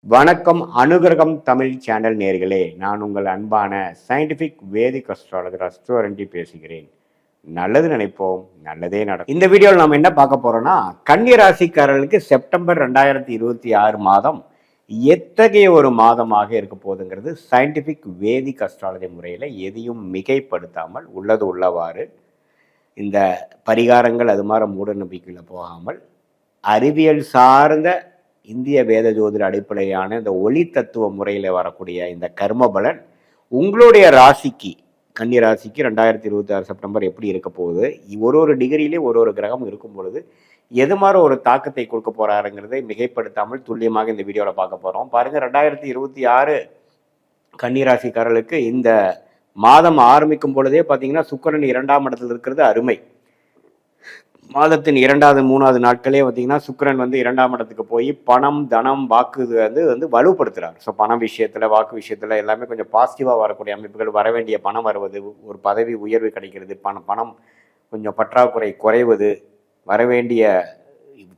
வணக்கம் அனுகிரகம் தமிழ் சேனல் நேர்களே, நான் உங்கள் அன்பான சயின்டிஃபிக் வேதிக் அஸ்ட்ராலஜர் அஸ்ட்ரோரண்டி பேசுகிறேன். நல்லது நினைப்போம், நல்லதே நடக்கும். இந்த வீடியோவில் நம்ம என்ன பார்க்க போறோம்னா, கன்னி ராசிக்காரர்களுக்கு செப்டம்பர் 2026 மாதம் எத்தகைய ஒரு மாதமாக இருக்க போகுதுங்கிறது சயின்டிஃபிக் வேதிக் அஸ்ட்ராலஜி முறையில் எதையும் மிகைப்படுத்தாமல் உள்ளது உள்ளவாறு இந்த பரிகாரங்கள் அது மாதிரி மூட நம்பிக்கையில் போகாமல் அறிவியல் சார்ந்த இந்திய வேத ஜோதிட அடிப்படையான இந்த ஒளி தத்துவ முறையில் வரக்கூடிய இந்த கர்ம பலன் உங்களுடைய ராசிக்கு கன்னி ராசிக்கு 2026 செப்டம்பர் எப்படி இருக்க போகுது, ஒரு டிகிரியிலே ஒரு கிரகம் இருக்கும் பொழுது எது மாதிரி ஒரு தாக்கத்தை கொடுக்க போறாருங்கிறதை மிகைப்படுத்தாமல் துல்லியமாக இந்த வீடியோவில் பார்க்க போகிறோம். பாருங்கள், 2026 கன்னி ராசிக்காரர்களுக்கு இந்த மாதம் ஆரம்பிக்கும் பொழுதே பார்த்தீங்கன்னா சுக்கிரன் 2ஆம் இடத்துல இருக்கிறது அருமை. மாதத்தின் 2வது 3வது நாட்களே பார்த்தீங்கன்னா சுக்கிரன் 2ஆம் இடத்துக்கு போய் பணம் தனம் வாக்கு வந்து வலுப்படுத்துறாரு. ஸோ பணம் விஷயத்தில் வாக்கு விஷயத்தில் எல்லாமே கொஞ்சம் பாசிட்டிவாக வரக்கூடிய அமைப்புகள், வர வேண்டிய பணம் வருவது, ஒரு பதவி உயர்வு கிடைக்கிறது, பணம் கொஞ்சம் பற்றாக்குறை குறைவது, வர வேண்டிய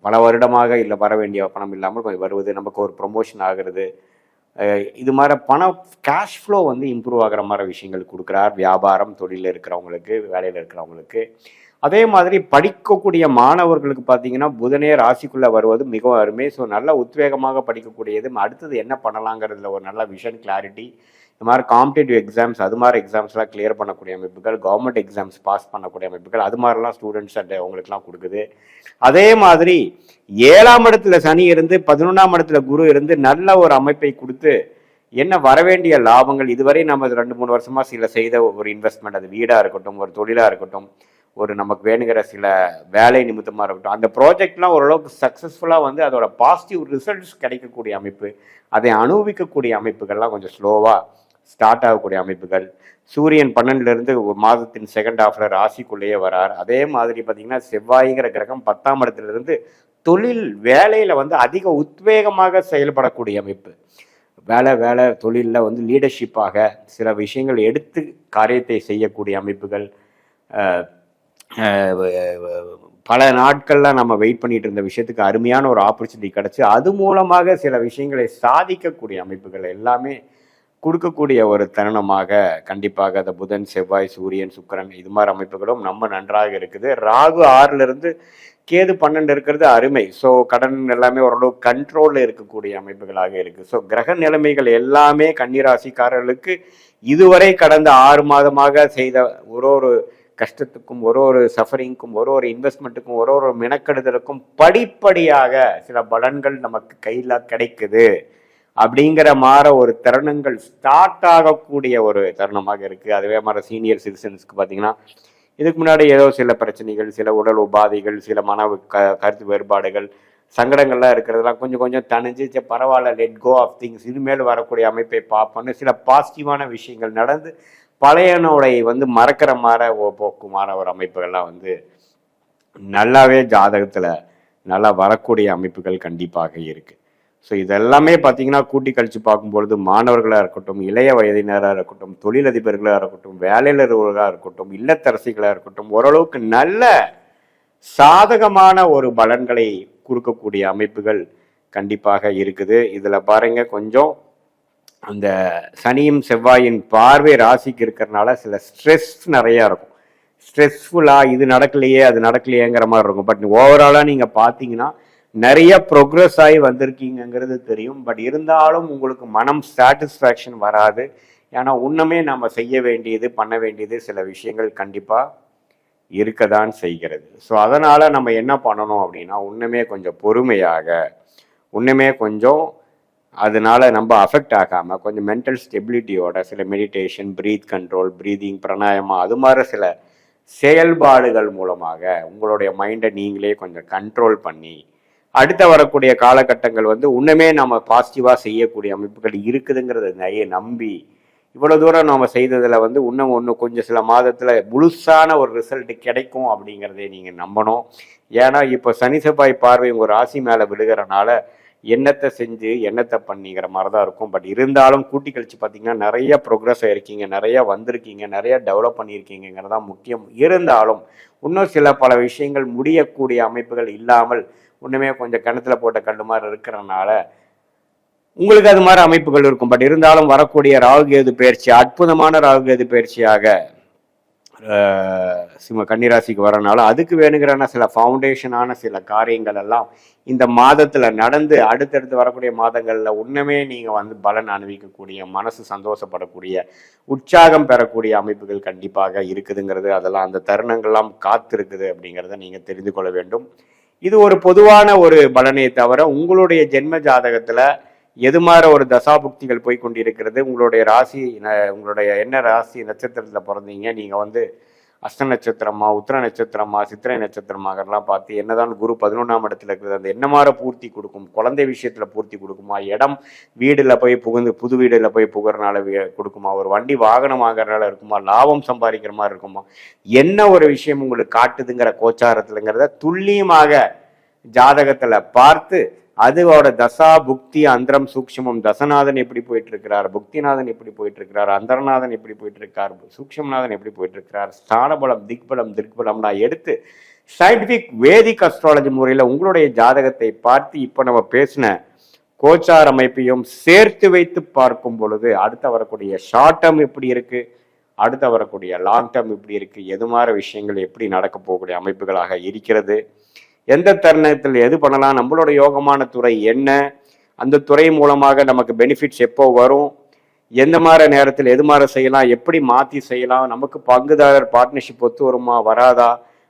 பல வருடமாக இல்லை வர வேண்டிய பணம் இல்லாமல் கொஞ்சம் வருவது, நமக்கு ஒரு ப்ரொமோஷன் ஆகிறது, இது மாதிரி பணம் கேஷ் ஃப்ளோ இம்ப்ரூவ் ஆகிற மாதிரி விஷயங்கள் கொடுக்குறார். வியாபாரம் தொழிலில் இருக்கிறவங்களுக்கு, வேலையில் இருக்கிறவங்களுக்கு. அதே மாதிரி படிக்கக்கூடிய மாணவர்களுக்கு பார்த்தீங்கன்னா புதனே ராசிக்குள்ளே வருவது மிகவும் அருமை. ஸோ நல்ல உத்வேகமாக படிக்கக்கூடியது. அடுத்தது என்ன பண்ணலாங்கிறதுல ஒரு நல்ல விஷன் கிளாரிட்டி. இந்த மாதிரி காம்படிட்டிவ் எக்ஸாம்ஸ் அது மாதிரி எக்ஸாம்ஸ்லாம் கிளியர் பண்ணக்கூடிய அமைப்புகள், கவர்மெண்ட் எக்ஸாம்ஸ் பாஸ் பண்ணக்கூடிய அமைப்புகள், அது மாதிரிலாம் ஸ்டூடெண்ட்ஸ் அவங்களுக்குலாம் கொடுக்குது. அதே மாதிரி 7ஆம் இடத்துல சனி இருந்து 11ஆம் இடத்துல குரு இருந்து நல்ல ஒரு அமைப்பை கொடுத்து என்ன வரவேண்டிய லாபங்கள், இதுவரை நம்ம 2-3 வருஷமாக சில செய்த ஒரு இன்வெஸ்ட்மெண்ட், அது வீடாக இருக்கட்டும், ஒரு தொழிலாக இருக்கட்டும், ஒரு நமக்கு வேணுங்கிற சில வேலை நிமித்தமாக இருக்கட்டும், அந்த ப்ராஜெக்ட்லாம் ஓரளவுக்கு சக்ஸஸ்ஃபுல்லாக அதோட பாசிட்டிவ் ரிசல்ட்ஸ் கிடைக்கக்கூடிய அமைப்பு, அதை அனுபவிக்கக்கூடிய அமைப்புகள்லாம் கொஞ்சம் ஸ்லோவாக ஸ்டார்ட் ஆகக்கூடிய அமைப்புகள். சூரியன் 12லேருந்து ஒரு மாதத்தின் செகண்ட் ஹாஃப்ல ராசிக்குள்ளேயே வரார். அதே மாதிரி பார்த்தீங்கன்னா செவ்வாய்ங்கிற கிரகம் 10ஆம் இடத்துலேருந்து தொழில் வேலையில் அதிக உத்வேகமாக செயல்படக்கூடிய அமைப்பு. வேலை தொழிலில் லீடர்ஷிப்பாக சில விஷயங்கள் எடுத்து காரியத்தை செய்யக்கூடிய அமைப்புகள். பல நாட்கள்லாம் நம்ம வெயிட் பண்ணிட்டு இருந்த விஷயத்துக்கு அருமையான ஒரு ஆப்பர்ச்சுனிட்டி கிடச்சி அது மூலமாக சில விஷயங்களை சாதிக்கக்கூடிய அமைப்புகள் எல்லாமே கொடுக்கக்கூடிய ஒரு தருணமாக கண்டிப்பாக அந்த புதன் செவ்வாய் சூரியன் சுக்கிரன் இது மாதிரி அமைப்புகளும் நம்ம நன்றாக இருக்குது. ராகு 6லேருந்து கேது 12 இருக்கிறது அருமை. ஸோ கடன் எல்லாமே ஓரளவு கண்ட்ரோலில் இருக்கக்கூடிய அமைப்புகளாக இருக்குது. ஸோ கிரக நிலைமைகள் எல்லாமே கன்னிராசிக்காரர்களுக்கு இதுவரை கடந்த 6 மாதமாக செய்த ஒரு கஷ்டத்துக்கும் ஒரு சஃபரிங்க்கும் ஒரு இன்வெஸ்ட்மெண்ட்டுக்கும் ஒரு மெனக்கெடுதலுக்கும் படிப்படியாக சில பலன்கள் நமக்கு கையில் கிடைக்குது அப்படிங்கிற மாதிரி ஒரு தருணங்கள் ஸ்டார்ட் ஆகக்கூடிய ஒரு தருணமாக இருக்குது. அதுவே மாதிரி சீனியர் சிட்டிசன்ஸ்க்கு பார்த்தீங்கன்னா இதுக்கு முன்னாடி ஏதோ சில பிரச்சனைகள், சில உடல் உபாதைகள், சில கருத்து வேறுபாடுகள், சங்கடங்கள்லாம் இருக்கிறதெல்லாம் கொஞ்சம் தணிஞ்சு பரவாயில்ல, லெட் கோ ஆஃப் திங்ஸ், இனிமேல் வரக்கூடிய அமைப்பை பார்ப்போன்னு சில பாசிட்டிவான விஷயங்கள் நடந்து பழையனோடைய மறக்கிற மாதிரி போக்குமான ஒரு அமைப்புகள்லாம் நல்லாவே ஜாதகத்தில் நல்லா வரக்கூடிய அமைப்புகள் கண்டிப்பாக இருக்குது. ஸோ இதெல்லாமே பார்த்தீங்கன்னா கூட்டி கழித்து பார்க்கும்பொழுது மாணவர்களாக இருக்கட்டும், இளைய வயதினராக இருக்கட்டும், தொழிலதிபர்களாக இருக்கட்டும், வேலையிலர்களாக இருக்கட்டும், இல்லத்தரசிகளாக இருக்கட்டும், ஓரளவுக்கு நல்ல சாதகமான ஒரு பலன்களை கொடுக்கக்கூடிய அமைப்புகள் கண்டிப்பாக இருக்குது. இதில் பாருங்க, கொஞ்சம் அந்த சனியும் செவ்வாயின் பார்வை ராசிக்கு இருக்கிறனால சில ஸ்ட்ரெஸ் நிறையா இருக்கும். ஸ்ட்ரெஸ்ஃபுல்லாக இது நடக்கலையே அது நடக்கலையேங்கிற மாதிரி இருக்கும். பட் ஓவராலாக நீங்கள் பார்த்தீங்கன்னா நிறைய ப்ரோக்ரஸ் ஆகி வந்திருக்கீங்கிறது தெரியும். பட் இருந்தாலும் உங்களுக்கு மனம் சாட்டிஸ்ஃபேக்ஷன் வராது. ஏன்னா இன்னுமே நம்ம செய்ய வேண்டியது பண்ண வேண்டியது சில விஷயங்கள் கண்டிப்பாக இருக்க தான் செய்கிறது. ஸோ அதனால் நம்ம என்ன பண்ணணும் அப்படின்னா இன்னுமே கொஞ்சம் பொறுமையாக, இன்னுமே கொஞ்சம் அதனால நம்ம அஃபெக்ட் ஆகாமல் கொஞ்சம் மென்டல் ஸ்டெபிலிட்டியோட சில மெடிடேஷன், பிரீத் கண்ட்ரோல், பிரீதிங், பிராணாயாமம் அது மாதிரி சில செயல்பாடுகள் மூலமாக உங்களுடைய மைண்டை நீங்களே கொஞ்சம் கண்ட்ரோல் பண்ணி அடுத்த வரக்கூடிய காலகட்டங்கள் இன்னுமே நம்ம பாசிட்டிவாக செய்யக்கூடிய அமைப்புகள் இருக்குதுங்கிறத நிறைய நம்பி இவ்வளோ தூரம் நம்ம செய்ததில் இன்னும் கொஞ்சம் சில மாதத்தில் முழுசான ஒரு ரிசல்ட் கிடைக்கும் அப்படிங்கிறதே நீங்கள் நம்பணும். ஏன்னா இப்போ சனி செவ்வாய் பார்வை உங்கள் ராசி மேலே விழுகிறனால என்னத்தை செஞ்சு என்னத்தை பண்ணிங்கிற மாதிரி தான் இருக்கும். பட் இருந்தாலும் கூட்டி கழிச்சு பார்த்தீங்கன்னா நிறைய ப்ரோக்ரஸ் ஆகிருக்கீங்க, நிறையா வந்திருக்கீங்க, நிறையா டெவலப் பண்ணியிருக்கீங்கிறது தான் முக்கியம். இருந்தாலும் இன்னும் சில பல விஷயங்கள் முடியக்கூடிய அமைப்புகள் இல்லாமல் இன்னுமே கொஞ்சம் கிணத்துல போட்ட கண்டு மாதிரி இருக்கிறனால உங்களுக்கு அது மாதிரி அமைப்புகள் இருக்கும். பட் இருந்தாலும் வரக்கூடிய ராகுகேது பயிற்சி அற்புதமான ராகுகேது பயிற்சியாக சிம்ம கன்னிராசிக்கு வரனால அதுக்கு வேணுங்கிறான சில ஃபவுண்டேஷனான சில காரியங்கள் எல்லாம் இந்த மாதத்துல நடந்து அடுத்தடுத்து வரக்கூடிய மாதங்கள்ல உண்மையே நீங்க வந்து பலன் அனுபவிக்கக்கூடிய, மனசு சந்தோஷப்படக்கூடிய, உற்சாகம் பெறக்கூடிய அமைப்புகள் கண்டிப்பாக இருக்குதுங்கிறது, அதெல்லாம் அந்த தருணங்கள்லாம் காத்திருக்குது அப்படிங்கிறத நீங்க தெரிந்து கொள்ள வேண்டும். இது ஒரு பொதுவான ஒரு பலனை தவிர உங்களுடைய ஜென்ம ஜாதகத்துல எது மாதிரி ஒரு தசாபுக்திகள் போய் கொண்டிருக்கிறது, உங்களுடைய ராசி, உங்களுடைய என்ன ராசி நட்சத்திரத்தில் பிறந்தீங்க, நீங்கள் வந்து அஸ்த நட்சத்திரமா, உத்திர நட்சத்திரமா, சித்திரை நட்சத்திரமாகலாம் பார்த்து என்னதான் குரு 11ஆம் இடத்துல இருக்கிறது, அந்த என்ன மாதிரி பூர்த்தி கொடுக்கும், குழந்தை விஷயத்தில் பூர்த்தி கொடுக்குமா, இடம் வீடில் போய் புகுந்து புது வீடில் போய் புகிறனால கொடுக்குமா, ஒரு வண்டி வாகனம் ஆகிறனால இருக்குமா, லாபம் சம்பாதிக்கிற மாதிரி இருக்குமா, என்ன ஒரு விஷயம் உங்களுக்கு காட்டுதுங்கிற கோச்சாரத்துலங்கிறத துல்லியமாக ஜாதகத்தில் பார்த்து அதோட தசா புக்தி அந்தரம் சூக்ஷமம், தசநாதன் எப்படி போயிட்டு இருக்கிறார், புக்திநாதன் எப்படி போயிட்டு இருக்கிறார், அந்தரநாதன் எப்படி போயிட்டு இருக்கார், சூக்ஷமநாதன் எப்படி போயிட்டு இருக்கிறார், ஸ்தானபலம் திக்பலம் நான் எடுத்து சயின்டிபிக் வேதிக் அஸ்ட்ராலஜி முறையில் உங்களுடைய ஜாதகத்தை பார்த்து இப்போ நம்ம பேசின கோச்சார் அமைப்பையும் சேர்த்து வைத்து பார்க்கும் பொழுது அடுத்த வரக்கூடிய ஷார்ட் டேர்ம் எப்படி இருக்கு, அடுத்த வரக்கூடிய லாங் டேர்ம் எப்படி இருக்கு, எது மாதிரி விஷயங்கள் எப்படி நடக்க போகக்கூடிய அமைப்புகளாக இருக்கிறது, எந்த தருணத்தில் எது பண்ணலாம், நம்மளோட யோகமான துறை என்ன, அந்த துறை மூலமாக நமக்கு பெனிஃபிட்ஸ் எப்போ வரும், எந்த மாதிரி நேரத்தில் எது மாதிரி செய்யலாம், எப்படி மாற்றி செய்யலாம், நமக்கு பங்குதாரர் பார்ட்னர்ஷிப் ஒத்து வருமா வராதா,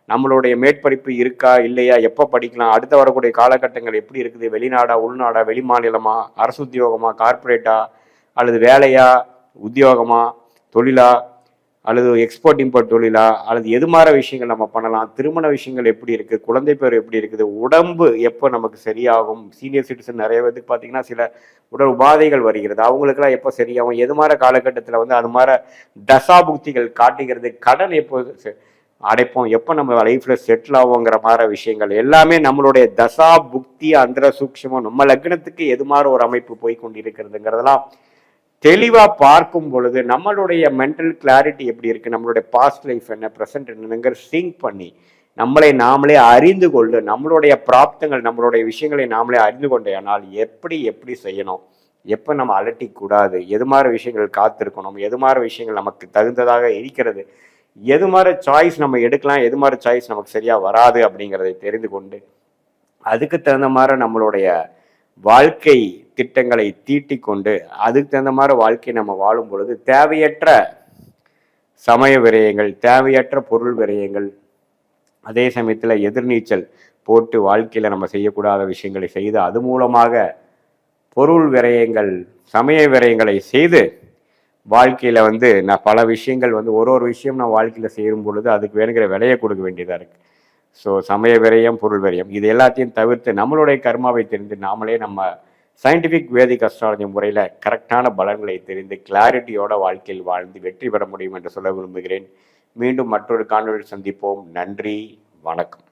நம்மளுடைய மேற்படிப்பு இருக்கா இல்லையா, எப்போ படிக்கலாம், அடுத்த வரக்கூடிய காலகட்டங்கள் எப்படி இருக்குது, வெளிநாடா உள்நாடா வெளி மாநிலமா, அரசு உத்தியோகமா கார்பரேட்டா அல்லது வேலையா உத்தியோகமா தொழிலா அல்லது எக்ஸ்போர்ட் இம்போர்ட் தொழிலா அல்லது எது மாதிரி விஷயங்கள் நம்ம பண்ணலாம், திருமண விஷயங்கள் எப்படி இருக்குது, குழந்தை பேர் எப்படி இருக்குது, உடம்பு எப்போ நமக்கு சரியாகும், சீனியர் சிட்டிசன் நிறைய பேருக்கு பார்த்தீங்கன்னா சில உடல் உபாதைகள் வருகிறது, அவங்களுக்கெல்லாம் எப்போ சரியாகும், எது மாதிரி காலகட்டத்தில் வந்து அது மாதிரி தசாபுக்திகள் காட்டுகிறது, கடன் எப்போ அடைப்போம், எப்போ நம்ம லைஃப்ல செட்டில் ஆகுங்கிற மாதிரி விஷயங்கள் எல்லாமே நம்மளுடைய தசா புக்தி அந்தர சூக்ஷமம் நம்ம லக்னத்துக்கு எது மாதிரி ஒரு அமைப்பு போய் கொண்டிருக்கிறதுங்கிறதெல்லாம் தெளிவா பார்க்கும் பொழுது நம்மளுடைய மென்டல் கிளாரிட்டி எப்படி இருக்கு, நம்மளுடைய பாஸ்ட் லைஃப் என்ன, ப்ரெசன்ட் என்னங்கிற சிங்க் பண்ணி நம்மளை நாமளே அறிந்து கொண்டு நம்மளுடைய பிராப்தங்கள் நம்மளுடைய விஷயங்களை நாமளே அறிந்து கொண்டே ஆனால் எப்படி எப்படி செய்யணும், எப்போ நம்ம அலட்டிக்கூடாது, எது மாதிரி விஷயங்கள் காத்திருக்கணும், எது மாதிரி விஷயங்கள் நமக்கு தகுந்ததாக இருக்கிறது, எது மாதிரி சாய்ஸ் நம்ம எடுக்கலாம், எது மாதிரி சாய்ஸ் நமக்கு சரியா வராது அப்படிங்கிறதை தெரிந்து கொண்டு அதுக்கு தகுந்த மாதிரி நம்மளுடைய வாழ்க்கை திட்டங்களை தீட்டிக் கொண்டு அதுக்கு தகுந்த மாதிரி வாழ்க்கையை நம்ம வாழும் பொழுது தேவையற்ற சமய விரயங்கள், தேவையற்ற பொருள் விரயங்கள், அதே சமயத்தில் எதிர்நீச்சல் போட்டு வாழ்க்கையில் நம்ம செய்யக்கூடாத விஷயங்களை செய்து அது மூலமாக பொருள் விரயங்கள், சமய விரயங்களை செய்து வாழ்க்கையில் வந்து நான் பல விஷயங்கள் வந்து ஒரு விஷயம் நான் வாழ்க்கையில் செய்யும் பொழுது அதுக்கு வேணுங்கிற விலையை கொடுக்க வேண்டியதாக இருக்குது. ஸோ சமய விரயம், பொருள் விரயம், இது எல்லாத்தையும் தவிர்த்து நம்மளுடைய கர்மாவை தெரிந்து நாமளே நம்ம சயின்டிஃபிக் வேதிக் அஸ்ட்ராலஜி முறையில் கரெக்டான பலன்களை தெரிந்து கிளாரிட்டியோட வாழ்க்கையில் வாழ்ந்து வெற்றி பெற முடியும் என்று சொல்ல விரும்புகிறேன். மீண்டும் மற்றொரு காணொலியில் சந்திப்போம். நன்றி, வணக்கம்.